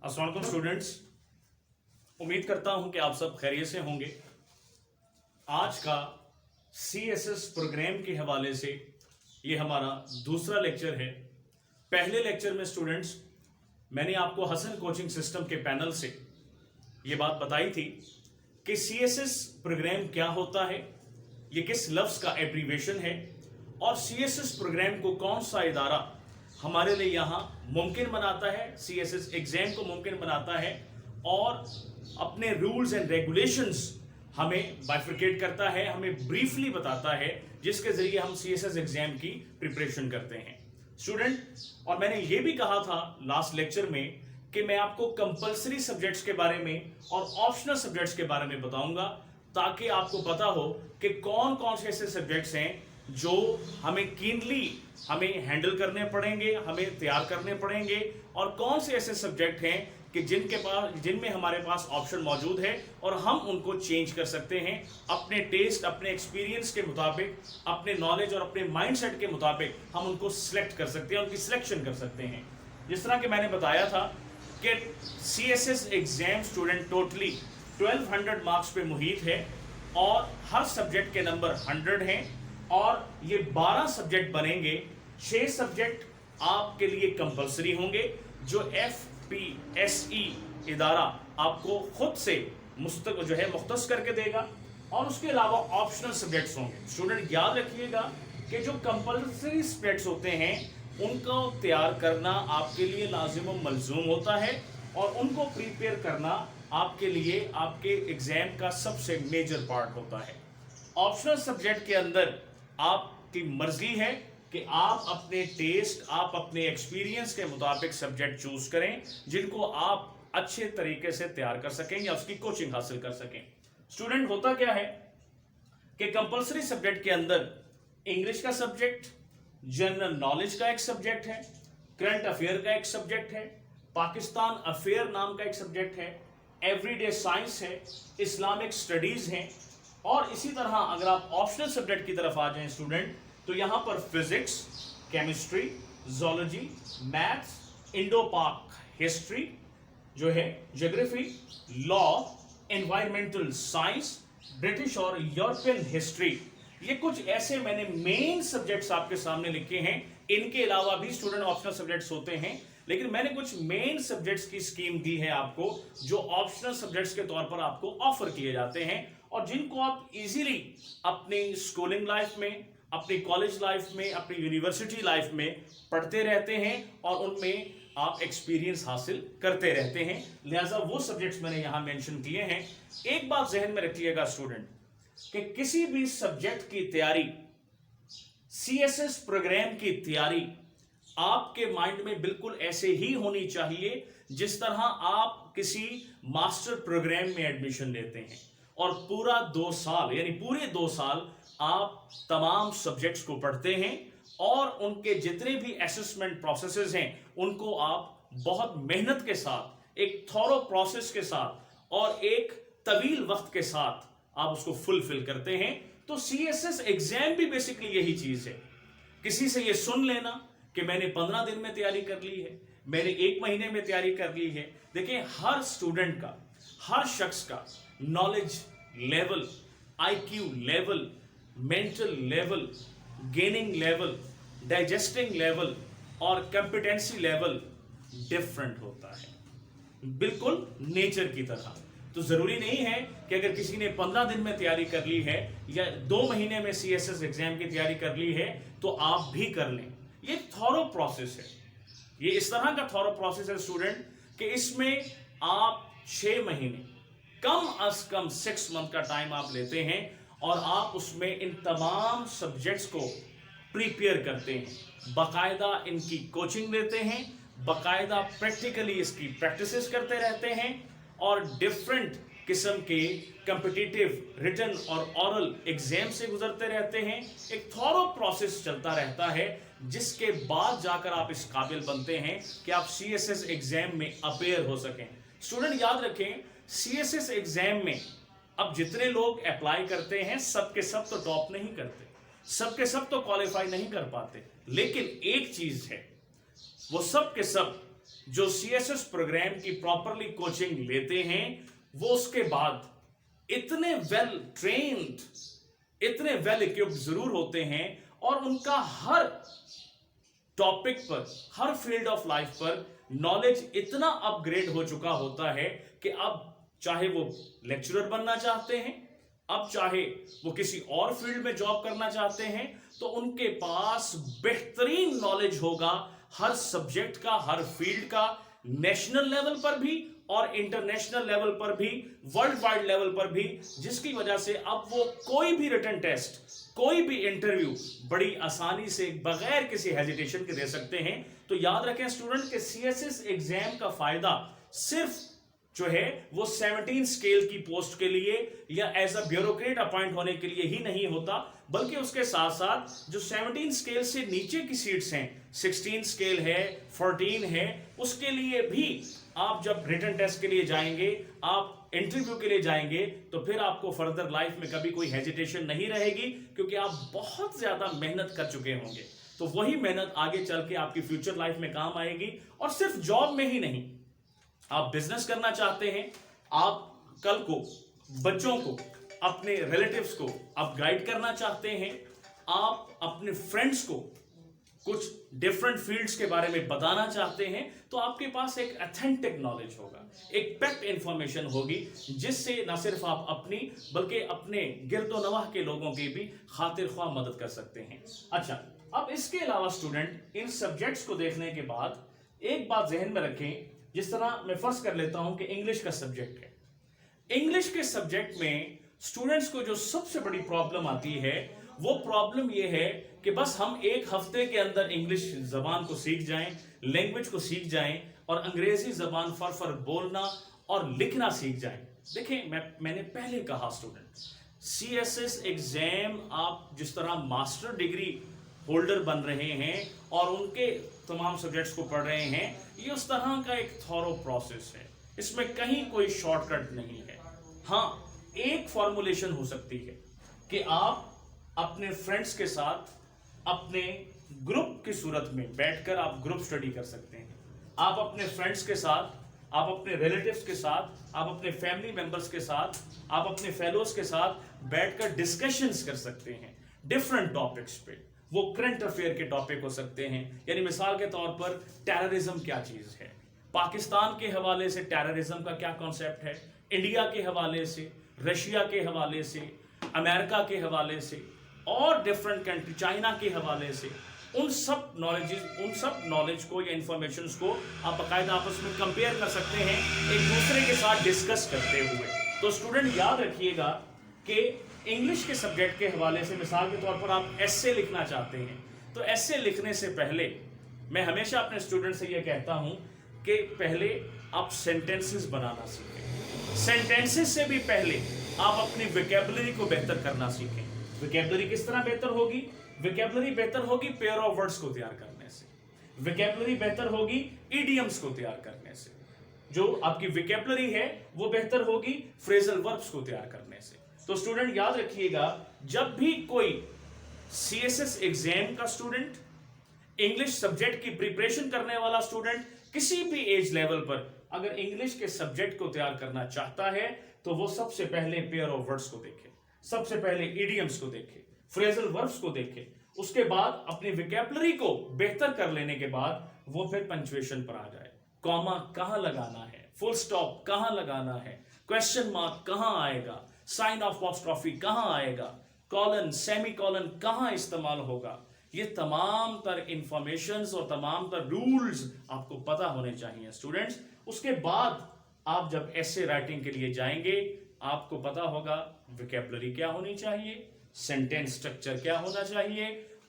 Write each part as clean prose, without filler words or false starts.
अस्सलाम वालेकुम स्टूडेंट्स, उम्मीद करता हूं कि आप सब खैरियत से होंगे। आज का CSS प्रोग्राम के हवाले से ये हमारा दूसरा लेक्चर है। पहले लेक्चर में स्टूडेंट्स मैंने आपको हसन कोचिंग सिस्टम के पैनल से ये बात बताई थी कि CSS प्रोग्राम क्या होता है, ये किस लफ्ज़ का एब्रीवेशन है और CSS प्रोग्राम को कौन सा इदारा हमारे लिए यहाँ मुमकिन बनाता है, CSS एग्जाम को मुमकिन बनाता है और अपने रूल्स एंड रेगुलेशंस हमें बाइफरकेट करता है, हमें ब्रीफली बताता है, जिसके जरिए हम CSS एग्जाम की प्रिपरेशन करते हैं स्टूडेंट। और मैंने ये भी कहा था लास्ट लेक्चर में कि मैं आपको कंपलसरी सब्जेक्ट्स के बारे में और ऑप्शनल सब्जेक्ट्स के बारे में बताऊंगा, ताकि आपको पता हो कि कौन कौन से ऐसे सब्जेक्ट्स हैं जो हमें कीनली हमें हैंडल करने पड़ेंगे, हमें तैयार करने पड़ेंगे, और कौन से ऐसे सब्जेक्ट हैं कि जिनमें हमारे पास ऑप्शन मौजूद है और हम उनको चेंज कर सकते हैं अपने टेस्ट, अपने एक्सपीरियंस के मुताबिक, अपने नॉलेज और अपने माइंडसेट के मुताबिक हम उनको सिलेक्ट कर सकते हैं, उनकी सिलेक्शन कर सकते हैं। जिस तरह कि मैंने बताया था कि CSS exam student totally 1200 marks पे मुहित है और हर सब्जेक्ट के नंबर 100 हैं और ये 12 सब्जेक्ट बनेंगे। 6 सब्जेक्ट आपके लिए कंपलसरी होंगे जो FPSE इदारा आपको खुद से मुख्तस करके देगा, और उसके अलावा ऑप्शनल सब्जेक्ट्स होंगे। स्टूडेंट याद रखिएगा कि जो कंपलसरी सब्जेक्ट्स होते हैं उनको तैयार करना आपके लिए लाजिम व मलजूम होता है और उनको प्रिपेयर करना आपके लिए आपके एग्जाम का सबसे मेजर पार्ट होता है। ऑप्शनल सब्जेक्ट के अंदर आपकी मर्जी है कि आप अपने टेस्ट, आप अपने एक्सपीरियंस के मुताबिक सब्जेक्ट चूज करें जिनको आप अच्छे तरीके से तैयार कर सकें या उसकी कोचिंग हासिल कर सकें। स्टूडेंट होता क्या है कि कंपलसरी सब्जेक्ट के अंदर इंग्लिश का सब्जेक्ट, जनरल नॉलेज का एक सब्जेक्ट है, करंट अफेयर का एक सब्जेक्ट है, पाकिस्तान अफेयर नाम का एक सब्जेक्ट है, एवरीडे साइंस है, इस्लामिक स्टडीज है, और इसी तरह अगर आप ऑप्शनल सब्जेक्ट की तरफ आ जाएं स्टूडेंट तो यहां पर physics, chemistry, zoology, maths, Indo पाक हिस्ट्री जो है, geography, law, environmental science, British और यूरोपियन हिस्ट्री, ये कुछ ऐसे मैंने मेन सब्जेक्ट्स आपके सामने लिखे हैं। इनके अलावा भी स्टूडेंट ऑप्शनल सब्जेक्ट्स होते हैं, लेकिन मैंने कुछ मेन सब्जेक्ट्स की स्कीम दी है आपको जो ऑप्शनल सब्जेक्ट्स के तौर पर आपको ऑफर किए जाते हैं और जिनको आप इजीली अपनी स्कूलिंग लाइफ में, अपनी कॉलेज लाइफ में, अपनी यूनिवर्सिटी लाइफ में पढ़ते रहते हैं और उनमें आप एक्सपीरियंस हासिल करते रहते हैं। लिहाजा वो सब्जेक्ट्स मैंने यहां मेंशन किए हैं। एक बात जहन में रखिएगा स्टूडेंट कि किसी भी सब्जेक्ट की तैयारी, CSS प्रोग्राम की तैयारी आपके माइंड में बिल्कुल ऐसे ही होनी चाहिए जिस तरह आप किसी मास्टर प्रोग्राम में एडमिशन लेते हैं और पूरा 2 साल यानी पूरे 2 साल आप तमाम सब्जेक्ट्स को पढ़ते हैं और उनके जितने भी असेसमेंट प्रोसेसेस हैं उनको आप बहुत मेहनत के साथ, एक थॉरो प्रोसेस के साथ और एक तवील वक्त के साथ आप उसको फुलफिल करते हैं। तो CSS एग्जाम भी बेसिकली यही चीज है। किसी से ये सुन लेना कि मैंने 15 दिन में तैयारी कर ली है, मैंने 1 महीने में तैयारी कर ली है। देखिए, हर स्टूडेंट का, हर शख्स का knowledge level, IQ level, mental level, gaining level, digesting level और कंपिटेंसी लेवल डिफरेंट होता है, बिल्कुल नेचर की तरह। तो जरूरी नहीं है कि अगर किसी ने 15 दिन में तैयारी कर ली है या 2 महीने में CSS एग्जाम की तैयारी कर ली है तो आप भी कर लें। ये थॉरो प्रोसेस है, ये इस तरह का थॉरो प्रोसेस है स्टूडेंट कि इसमें आप 6 महीने, कम अज कम 6 मंथ का टाइम आप लेते हैं और आप उसमें इन तमाम सब्जेक्ट्स को प्रिपेयर करते हैं, बाकायदा इनकी कोचिंग लेते हैं, बाकायदा प्रैक्टिकली इसकी प्रैक्टिसेस करते रहते हैं और डिफरेंट किस्म के कॉम्पिटिटिव रिटन और ऑरल एग्जाम से गुजरते रहते हैं। एक थॉरो प्रोसेस चलता रहता है जिसके बाद जाकर आप इस काबिल बनते हैं कि आप CSS एग्जाम में अपेयर हो सकें। स्टूडेंट याद रखें, CSS एग्जाम में अब जितने लोग अप्लाई करते हैं सबके सब तो टॉप नहीं करते, सबके सब तो क्वालिफाई नहीं कर पाते, लेकिन एक चीज है, वो सब के सब जो CSS प्रोग्राम की प्रॉपरली कोचिंग लेते हैं वो उसके बाद इतने वेल ट्रेन्ड, इतने वेल इक्विप्ड जरूर होते हैं और उनका हर टॉपिक पर, हर फील्ड ऑफ लाइफ पर नॉलेज इतना अपग्रेड हो चुका होता है कि अब चाहे वो लेक्चरर बनना चाहते हैं, अब चाहे वो किसी और फील्ड में जॉब करना चाहते हैं, तो उनके पास बेहतरीन नॉलेज होगा हर सब्जेक्ट का, हर फील्ड का, नेशनल लेवल पर भी और इंटरनेशनल लेवल पर भी, वर्ल्ड वाइड लेवल पर भी, जिसकी वजह से अब वो कोई भी रिटन टेस्ट, कोई भी इंटरव्यू बड़ी आसानी से बगैर किसी हेजिटेशन के दे सकते हैं। तो याद रखें स्टूडेंट के CSS एग्जाम का फायदा सिर्फ जो है वो 17 स्केल की पोस्ट के लिए या एज अ ब्यूरोक्रेट अपॉइंट होने के लिए ही नहीं होता, बल्कि उसके साथ साथ जो 17 स्केल से नीचे की सीट्स हैं, 16 स्केल है, 14 है, उसके लिए भी आप जब रिटन टेस्ट के लिए जाएंगे, आप इंटरव्यू के लिए जाएंगे, तो फिर आपको फर्दर लाइफ में कभी कोई हेजिटेशन नहीं रहेगी, क्योंकि आप बहुत ज्यादा मेहनत कर चुके होंगे। तो वही मेहनत आगे चल के आपकी फ्यूचर लाइफ में काम आएगी। और सिर्फ जॉब में ही नहीं, आप बिजनेस करना चाहते हैं, आप कल को बच्चों को, अपने रिलेटिव्स को आप गाइड करना चाहते हैं, आप अपने फ्रेंड्स को कुछ डिफरेंट फील्ड्स के बारे में बताना चाहते हैं, तो आपके पास एक ऑथेंटिक नॉलेज होगा, एक पैक्ट इंफॉर्मेशन होगी, जिससे न सिर्फ आप अपनी बल्कि अपने गिरदो नवाह के लोगों की भी खातिर ख्वाह मदद कर सकते हैं। अच्छा, अब इसके अलावा स्टूडेंट इन सब्जेक्ट्स को देखने के बाद एक बात जहन में रखें, जिस तरह मैं फर्ज कर लेता हूं कि इंग्लिश का सब्जेक्ट है। इंग्लिश के सब्जेक्ट में स्टूडेंट्स को जो सबसे बड़ी प्रॉब्लम आती है वो प्रॉब्लम ये है कि बस हम एक हफ्ते के अंदर इंग्लिश जबान को सीख जाएं, लैंग्वेज को सीख जाएं और अंग्रेजी जबान फर बोलना और लिखना सीख जाएं। देखें, मैंने पहले कहा स्टूडेंट, CSS एग्जाम आप जिस तरह मास्टर डिग्री होल्डर बन रहे हैं और उनके तमाम सब्जेक्ट्स को पढ़ रहे हैं, ये उस तरह का एक थॉरो प्रोसेस है, इसमें कहीं कोई शॉर्टकट नहीं है। हाँ, एक फॉर्मुलेशन हो सकती है कि आप अपने फ्रेंड्स के साथ अपने ग्रुप की सूरत में बैठकर आप ग्रुप स्टडी कर सकते हैं। आप अपने फ्रेंड्स के साथ, आप अपने रिलेटिव्स के साथ, आप अपने फैमिली मेंबर्स के साथ, आप अपने फेलोज के साथ बैठकर डिस्कशंस कर सकते हैं डिफरेंट टॉपिक्स पे। वो करंट अफेयर के टॉपिक हो सकते हैं, यानी मिसाल के तौर पर टेररिज्म क्या चीज है, पाकिस्तान के हवाले से टेररिज्म का क्या कॉन्सेप्ट है, इंडिया के हवाले से, रशिया के हवाले से, अमेरिका के हवाले से और डिफरेंट कंट्री, चाइना के हवाले से, उन सब नॉलेज को या इंफॉर्मेशंस को आप बाकायदा आपस में कंपेयर कर सकते हैं एक दूसरे के साथ डिस्कस करते हुए। तो स्टूडेंट याद रखिएगा कि इंग्लिश के सब्जेक्ट के हवाले से मिसाल के तौर पर आप एस्से लिखना चाहते हैं, तो एस्से लिखने से पहले मैं हमेशा अपने स्टूडेंट से यह कहता हूं कि पहले आप सेंटेंसेस बनाना सीखें। सेंटेंसेस से भी पहले आप अपनी वोकैबुलरी को बेहतर करना सीखें। वोकैबुलरी किस तरह बेहतर होगी? वोकैबुलरी बेहतर होगी पेयर ऑफ वर्ड्स को तैयार करने से, वोकैबुलरी बेहतर होगी इडियम्स को तैयार करने से, जो आपकी वोकैबुलरी है वो बेहतर होगी फ्रेजल वर्ब्स को तैयार करने से। तो स्टूडेंट याद रखिएगा, जब भी कोई CSS एग्जाम का स्टूडेंट, इंग्लिश सब्जेक्ट की प्रिपरेशन करने वाला स्टूडेंट, किसी भी एज लेवल पर अगर इंग्लिश के सब्जेक्ट को तैयार करना चाहता है, तो वो सबसे पहले पेयर ऑफ वर्ड्स को देखे, सबसे पहले इडियम्स को देखे, फ्रेजल वर्ब्स को देखे, उसके बाद अपनी वोकैबुलरी को बेहतर कर लेने के बाद वो फिर पंक्चुएशन पर आ जाए। कॉमा कहां लगाना है, फुल स्टॉप कहां लगाना है, क्वेश्चन मार्क कहां आएगा, साइन ऑफ अपॉस्ट्रोफी कहां आएगा, कॉलन, सेमी कॉलन कहां इस्तेमाल होगा, ये तमाम तर इंफॉर्मेशंस और तमाम तर रूल्स आपको पता होने चाहिए स्टूडेंट्स। उसके बाद आप जब एसे राइटिंग के लिए जाएंगे, आपको पता होगा वोकैबुलरी क्या होनी चाहिए, सेंटेंस स्ट्रक्चर क्या होना चाहिए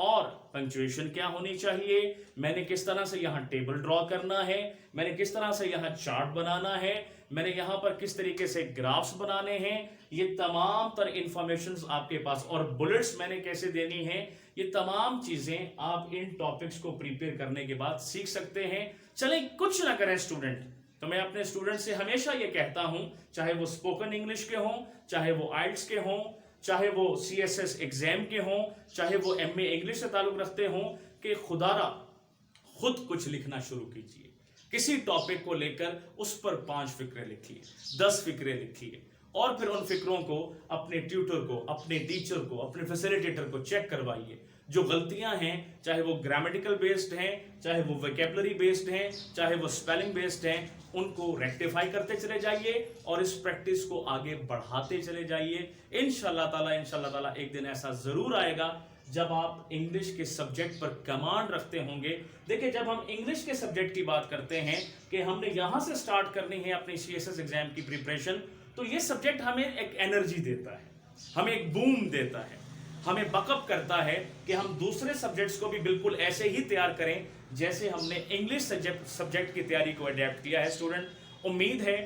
और पंक्चुएशन क्या होनी चाहिए, मैंने किस तरह से यहाँ टेबल ड्रॉ करना है, मैंने किस तरह से यहाँ चार्ट बनाना है, मैंने यहाँ पर किस तरीके से ग्राफ्स बनाने हैं, ये तमाम तर इंफॉर्मेशंस आपके पास, और बुलेट्स मैंने कैसे देनी है, ये तमाम चीजें आप इन टॉपिक्स को प्रिपेयर करने के बाद सीख सकते हैं। चले कुछ ना करें स्टूडेंट, तो मैं अपने स्टूडेंट से हमेशा ये कहता हूं, चाहे वो स्पोकन इंग्लिश के हों, चाहे वो आइल्ट्स के हों, चाहे वो CSS एग्जाम के हों, चाहे वो MA इंग्लिश से ताल्लुक रखते हों, कि खुदारा खुद कुछ लिखना शुरू कीजिए, किसी टॉपिक को लेकर उस पर 5 फिक्रे लिखिए, 10 फिक्रे लिखिए और फिर उन फिक्रों को अपने ट्यूटर को, अपने टीचर को, अपने फैसिलिटेटर को चेक करवाइए। जो गलतियां हैं, चाहे वो ग्रामेटिकल बेस्ड हैं, चाहे वो वोकैबुलरी बेस्ड हैं, चाहे वो स्पेलिंग बेस्ड हैं, उनको रेक्टिफाई करते चले जाइए और इस प्रैक्टिस को आगे बढ़ाते चले जाइए। इंशाल्लाह ताला एक दिन ऐसा जरूर आएगा जब आप इंग्लिश के सब्जेक्ट पर कमांड रखते होंगे। देखिए, जब हम इंग्लिश के सब्जेक्ट की बात करते हैं कि हमने यहां से स्टार्ट करनी है अपनी CSS एग्जाम की प्रिपरेशन, तो ये सब्जेक्ट हमें एक एनर्जी देता है, हमें एक बूम देता है, हमें बकअप करता है कि हम दूसरे सब्जेक्ट्स को भी बिल्कुल ऐसे ही तैयार करें जैसे हमने इंग्लिश सब्जेक्ट की तैयारी को अडेप्ट किया है। स्टूडेंट, उम्मीद है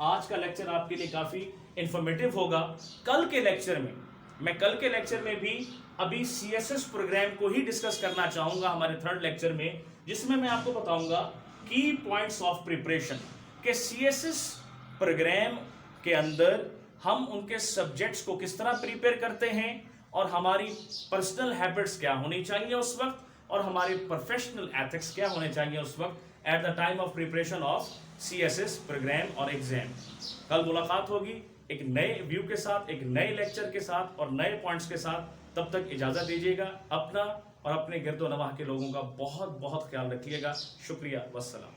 आज का लेक्चर आपके लिए काफी इंफॉर्मेटिव होगा। कल के लेक्चर में भी अभी CSS प्रोग्राम को ही डिस्कस करना चाहूंगा हमारे 3rd लेक्चर में, जिसमें मैं आपको बताऊंगा की पॉइंट्स ऑफ प्रिपरेशन के CSS प्रोग्राम के अंदर हम उनके सब्जेक्ट्स को किस तरह प्रिपेयर करते हैं और हमारी पर्सनल हैबिट्स क्या होनी चाहिए उस वक्त और हमारे प्रोफेशनल एथिक्स क्या होने चाहिए उस वक्त at the time of preparation of CSS program और एग्जाम। कल मुलाकात होगी एक नए व्यू के साथ, एक नए लेक्चर के साथ और नए पॉइंट्स के साथ। तब तक इजाजत दीजिएगा। अपना और अपने गिरदो नवाह के लोगों का बहुत बहुत ख्याल रखिएगा। शुक्रिया, वस्सलाम।